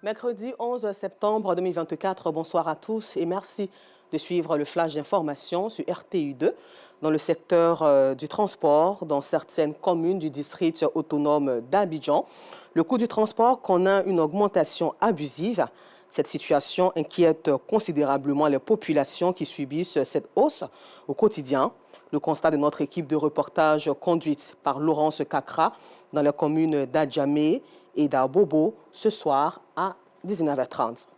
Mercredi 11 septembre 2024, bonsoir à tous et merci de suivre le flash d'information sur RTU2 dans le secteur du transport dans certaines communes du district autonome d'Abidjan. Le coût du transport connaît une augmentation abusive. Cette situation inquiète considérablement les populations qui subissent cette hausse au quotidien. Le constat de notre équipe de reportage conduite par Laurence Kakra dans les communes d'Adjamé et d'Abobo ce soir à 19h30.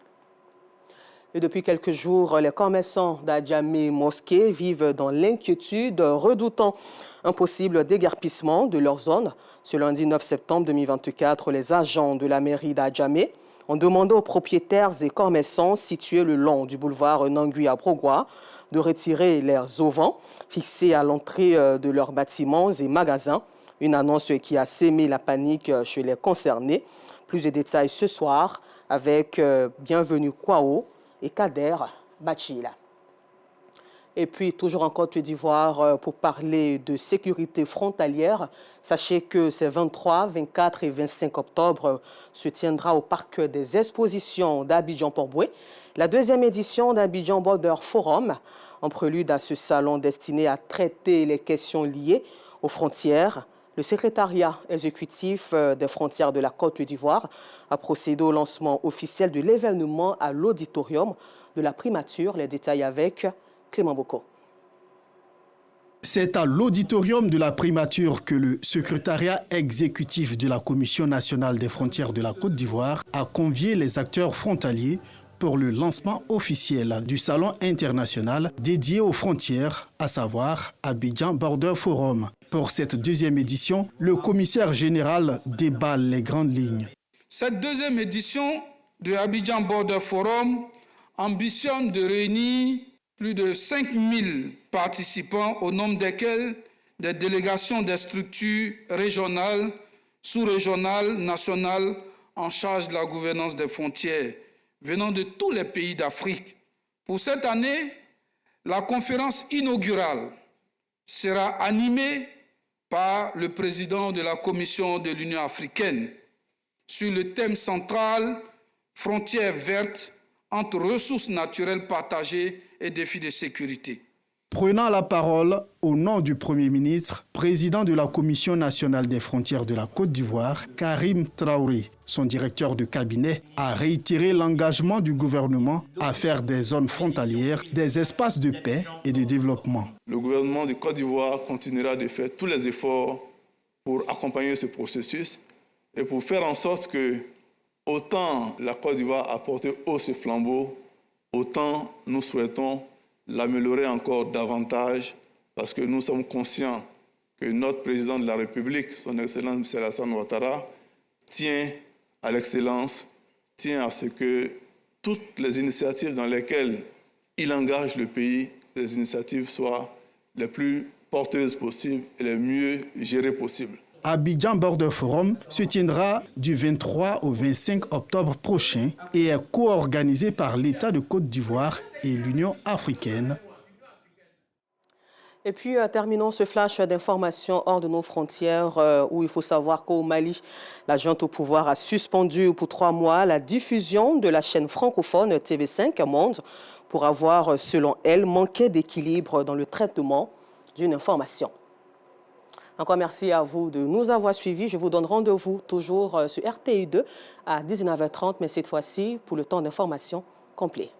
Et depuis quelques jours, les commerçants d'Adjamé Mosquée vivent dans l'inquiétude, redoutant un possible déguerpissement de leur zone. Ce lundi 9 septembre 2024, les agents de la mairie d'Adjamé ont demandé aux propriétaires et commerçants situés le long du boulevard Nangui à Brogua de retirer leurs auvents fixés à l'entrée de leurs bâtiments et magasins. Une annonce qui a sémé la panique chez les concernés. Plus de détails ce soir avec Bienvenue Kwao et Kader Bachila. Et puis, toujours en Côte d'Ivoire, pour parler de sécurité frontalière, sachez que ces 23, 24 et 25 octobre se tiendra au Parc des Expositions d'Abidjan-Port-Boué la deuxième édition d'Abidjan Border Forum, en prélude à ce salon destiné à traiter les questions liées aux frontières. Le secrétariat exécutif des frontières de la Côte d'Ivoire a procédé au lancement officiel de l'événement à l'auditorium de la primature. Les détails avec Clément Boko. C'est à l'auditorium de la primature que le secrétariat exécutif de la Commission nationale des frontières de la Côte d'Ivoire a convié les acteurs frontaliers pour le lancement officiel du salon international dédié aux frontières, à savoir Abidjan Border Forum. Pour cette deuxième édition, le commissaire général déballe les grandes lignes. Cette deuxième édition de Abidjan Border Forum ambitionne de réunir plus de 5000 participants, au nombre desquels des délégations des structures régionales, sous-régionales, nationales en charge de la gouvernance des frontières, venant de tous les pays d'Afrique. Pour cette année, la conférence inaugurale sera animée par le président de la Commission de l'Union africaine sur le thème central « Frontières vertes entre ressources naturelles partagées et défis de sécurité ». Prenant la parole au nom du Premier ministre, président de la Commission nationale des frontières de la Côte d'Ivoire, Karim Traoré, son directeur de cabinet, a réitéré l'engagement du gouvernement à faire des zones frontalières des espaces de paix et de développement. Le gouvernement de Côte d'Ivoire continuera de faire tous les efforts pour accompagner ce processus et pour faire en sorte que, autant la Côte d'Ivoire a porté haut ce flambeau, autant nous souhaitons l'améliorer encore davantage parce que nous sommes conscients que notre président de la République, son Excellence M. Alassane Ouattara, tient à l'excellence, tient à ce que toutes les initiatives dans lesquelles il engage le pays, les initiatives soient les plus porteuses possibles et les mieux gérées possibles. Abidjan Border Forum se tiendra du 23 au 25 octobre prochain et est co-organisé par l'État de Côte d'Ivoire et l'Union africaine. Et puis, terminons ce flash d'informations hors de nos frontières où il faut savoir qu'au Mali, la junte au pouvoir a suspendu pour 3 mois la diffusion de la chaîne francophone TV5 Monde pour avoir, selon elle, manqué d'équilibre dans le traitement d'une information. Encore merci à vous de nous avoir suivis. Je vous donne rendez-vous toujours sur RTU2 à 19h30, mais cette fois-ci pour le temps d'information complet.